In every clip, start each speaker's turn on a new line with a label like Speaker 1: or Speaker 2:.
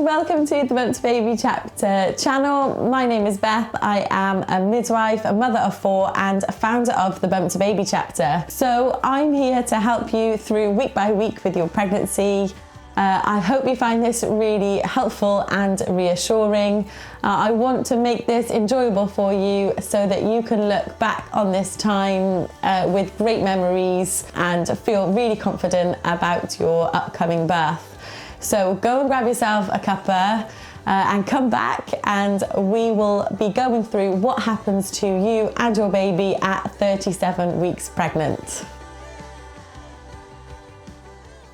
Speaker 1: welcome to the Bump to Baby Chapter channel. My name is Beth. I am a midwife, a mother of 4 and a founder of the Bump to Baby Chapter. So I'm here to help you through week by week with your pregnancy. I hope you find this really helpful and reassuring. I want to make this enjoyable for you so that you can look back on this time with great memories and feel really confident about your upcoming birth. So go and grab yourself a cuppa and come back, and we will be going through what happens to you and your baby at 37 weeks pregnant.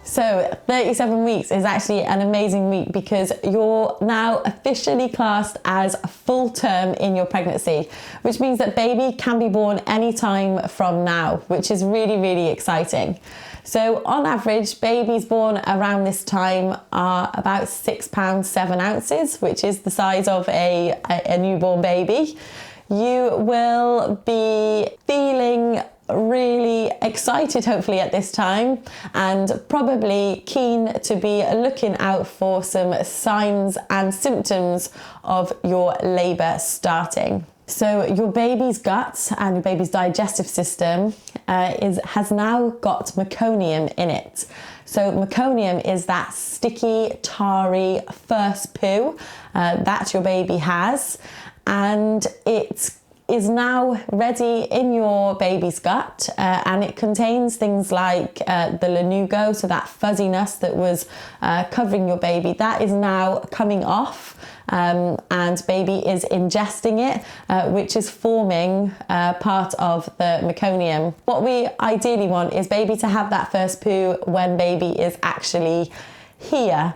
Speaker 1: So 37 weeks is actually an amazing week because you're now officially classed as full term in your pregnancy, which means that baby can be born anytime from now, which is really, really exciting. So on average, babies born around this time are about 6 pounds 7 ounces, which is the size of a newborn baby. You will be feeling really excited hopefully at this time, and probably keen to be looking out for some signs and symptoms of your labour starting. So your baby's gut and your baby's digestive system has now got meconium in it. So meconium is that sticky, tarry first poo that your baby has, and it is now ready in your baby's gut, and it contains things like the lanugo, so that fuzziness that was covering your baby, that is now coming off, and baby is ingesting it, which is forming part of the meconium. What we ideally want is baby to have that first poo when baby is actually here.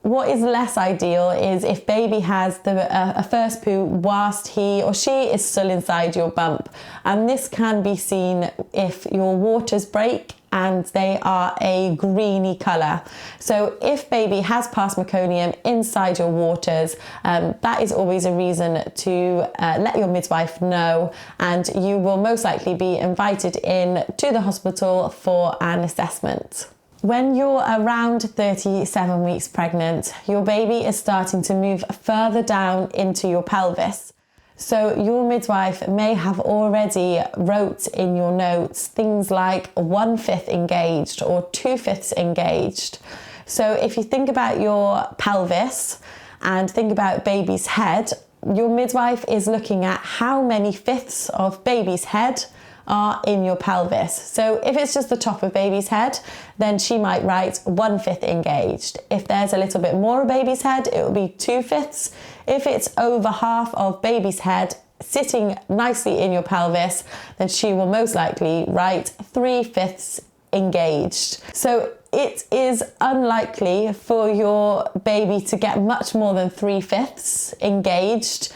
Speaker 1: What is less ideal is if baby has a first poo whilst he or she is still inside your bump. And this can be seen if your waters break and they are a greeny colour. So if baby has passed meconium inside your waters, that is always a reason to let your midwife know, and you will most likely be invited in to the hospital for an assessment. When you're around 37 weeks pregnant, your baby is starting to move further down into your pelvis. So your midwife may have already wrote in your notes things like 1/5 engaged or 2/5 engaged. So if you think about your pelvis and think about baby's head, your midwife is looking at how many fifths of baby's head are in your pelvis. So if it's just the top of baby's head, then she might write 1/5 engaged. If there's a little bit more of baby's head, it will be 2/5. If it's over half of baby's head sitting nicely in your pelvis, then she will most likely write 3/5 engaged. So it is unlikely for your baby to get much more than 3/5 engaged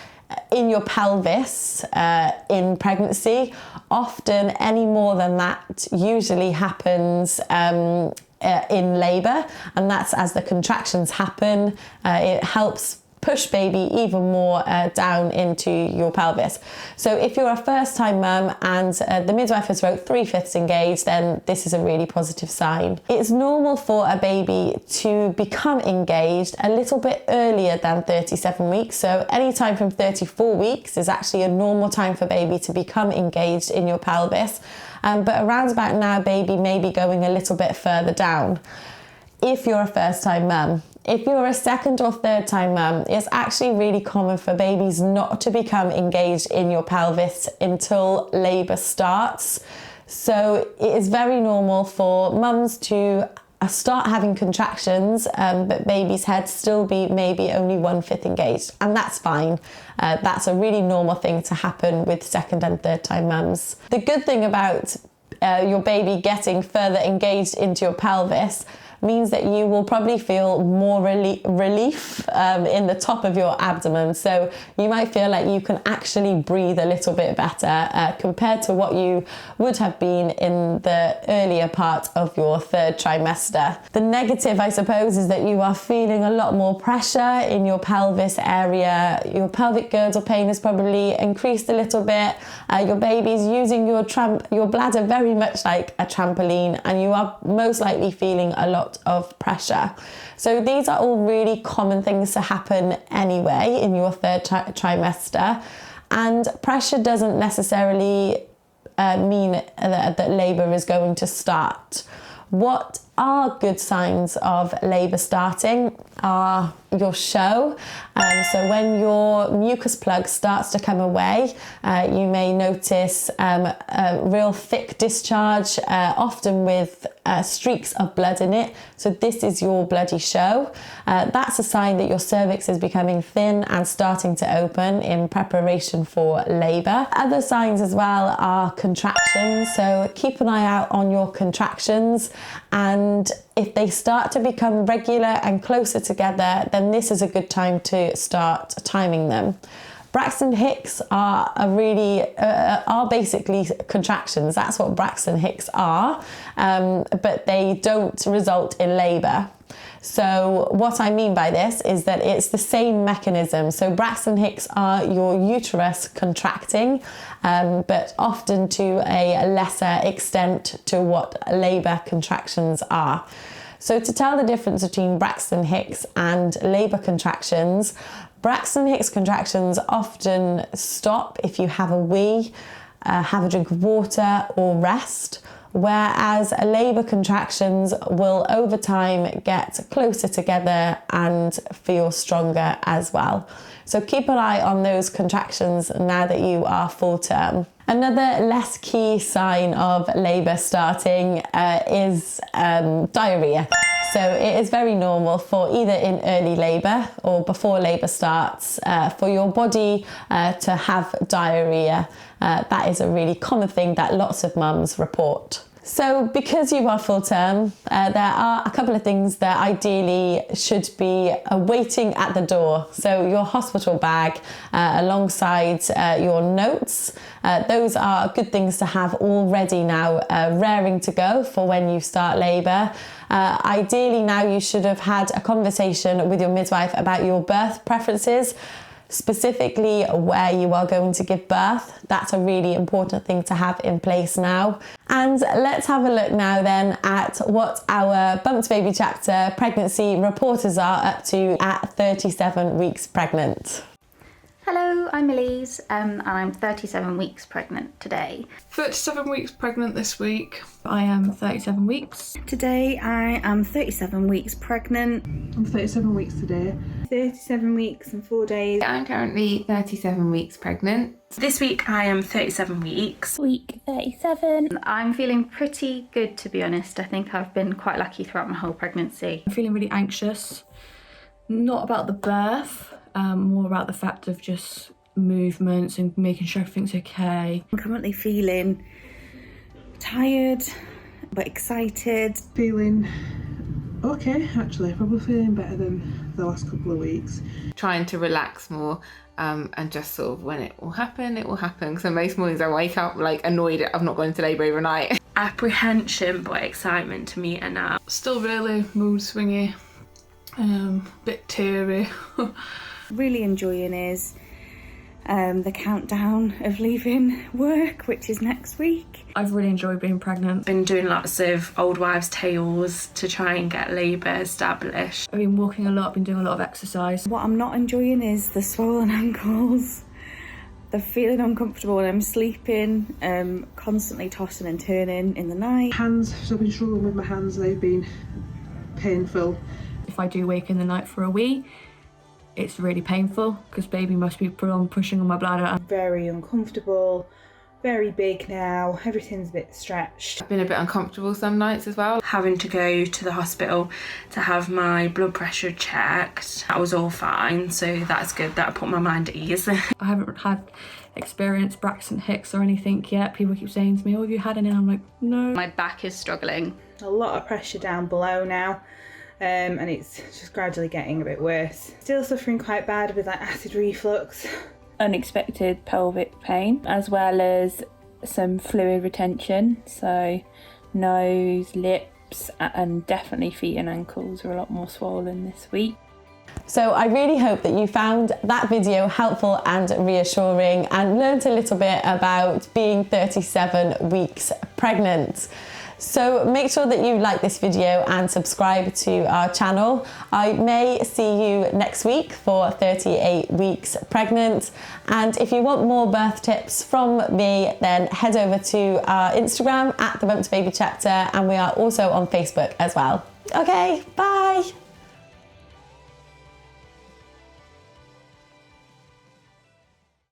Speaker 1: in your pelvis in pregnancy. Often any more than that usually happens in labour, and that's as the contractions happen. It helps push baby even more down into your pelvis. So if you're a first time mum and the midwife has wrote 3/5 engaged, then this is a really positive sign. It's normal for a baby to become engaged a little bit earlier than 37 weeks. So any time from 34 weeks is actually a normal time for baby to become engaged in your pelvis. But around about now, baby may be going a little bit further down if you're a first time mum. If you're a second or third time mum, it's actually really common for babies not to become engaged in your pelvis until labour starts. So it is very normal for mums to start having contractions, but baby's head still be maybe only 1/5 engaged, and that's fine. That's a really normal thing to happen with second and third time mums. The good thing about your baby getting further engaged into your pelvis means that you will probably feel more relief in the top of your abdomen. So you might feel like you can actually breathe a little bit better compared to what you would have been in the earlier part of your third trimester. The negative, I suppose, is that you are feeling a lot more pressure in your pelvis area. Your pelvic girdle pain has probably increased a little bit. Your baby's using your bladder very much like a trampoline, and you are most likely feeling a lot lot of pressure. So these are all really common things to happen anyway in your third trimester. And pressure doesn't necessarily mean that labour is going to start. What are good signs of labour starting are your show. So when your mucus plug starts to come away, you may notice a real thick discharge, often with streaks of blood in it. So this is your bloody show. That's a sign that your cervix is becoming thin and starting to open in preparation for labour. Other signs as well are contractions. So keep an eye out on your contractions, and if they start to become regular and closer together, then this is a good time to start timing them. Braxton Hicks are basically contractions. That's what Braxton Hicks are, but they don't result in labour. So what I mean by this is that it's the same mechanism. So Braxton Hicks are your uterus contracting, but often to a lesser extent to what labour contractions are. So to tell the difference between Braxton Hicks and labour contractions, Braxton Hicks contractions often stop if you have a wee, have a drink of water or rest, whereas labour contractions will over time get closer together and feel stronger as well. So keep an eye on those contractions now that you are full term. Another less key sign of labour starting is diarrhoea. So it is very normal for either in early labour or before labour starts for your body to have diarrhoea. That is a really common thing that lots of mums report. So because you are full term, there are a couple of things that ideally should be waiting at the door. So your hospital bag alongside your notes, those are good things to have all ready now, raring to go for when you start labour. Ideally now you should have had a conversation with your midwife about your birth preferences, specifically where you are going to give birth. That's a really important thing to have in place now. And let's have a look now then at what our Bumped Baby Chapter pregnancy reporters are up to at 37 weeks pregnant.
Speaker 2: Hello, I'm Elise and I'm 37 weeks pregnant today.
Speaker 3: 37 weeks pregnant this week.
Speaker 4: I am 37 weeks.
Speaker 5: Today I am 37 weeks pregnant.
Speaker 6: I'm 37 weeks today.
Speaker 5: 37 weeks and 4 days.
Speaker 7: I'm currently 37 weeks pregnant.
Speaker 5: This week I am 37 weeks.
Speaker 4: Week 37.
Speaker 2: I'm feeling pretty good, to be honest. I think I've been quite lucky throughout my whole pregnancy.
Speaker 4: I'm feeling really anxious. Not about the birth, more about the fact of just movements and making sure everything's okay.
Speaker 5: I'm currently feeling tired but excited.
Speaker 6: Feeling okay, actually. Probably feeling better than the last couple of weeks.
Speaker 7: Trying to relax more and just sort of when it will happen, it will happen. So most mornings I wake up like annoyed I've not gone into labour overnight.
Speaker 8: Apprehension but excitement to meet her now.
Speaker 3: Still really mood swingy, bit teary.
Speaker 5: Really enjoying is the countdown of leaving work, which is next week.
Speaker 4: I've really enjoyed being pregnant.
Speaker 8: Been doing lots of old wives' tales to try and get labour established.
Speaker 4: I've been walking a lot, been doing a lot of exercise.
Speaker 5: What I'm not enjoying is the swollen ankles, the feeling uncomfortable when I'm sleeping, constantly tossing and turning in the night.
Speaker 6: Hands, so I've been struggling with my hands, they've been painful.
Speaker 4: If I do wake in the night for a wee, it's really painful because baby must be pushing on my bladder.
Speaker 9: Very uncomfortable, very big now, everything's a bit stretched.
Speaker 7: I've been a bit uncomfortable some nights as well.
Speaker 8: Having to go to the hospital to have my blood pressure checked. That was all fine, so that's good. That put my mind at ease.
Speaker 4: I haven't had experienced Braxton Hicks or anything yet. People keep saying to me, oh, have you had any? And I'm like, no.
Speaker 2: My back is struggling.
Speaker 9: A lot of pressure down below now. And it's just gradually getting a bit worse. Still suffering quite bad with like acid reflux.
Speaker 10: Unexpected pelvic pain as well as some fluid retention, so nose, lips and definitely feet and ankles are a lot more swollen this week.
Speaker 1: So I really hope that you found that video helpful and reassuring and learned a little bit about being 37 weeks pregnant. So make sure that you like this video and subscribe to our channel. I may see you next week for 38 weeks pregnant. And if you want more birth tips from me, then head over to our Instagram at the Bump to Baby Chapter, and we are also on Facebook as well. Okay, bye.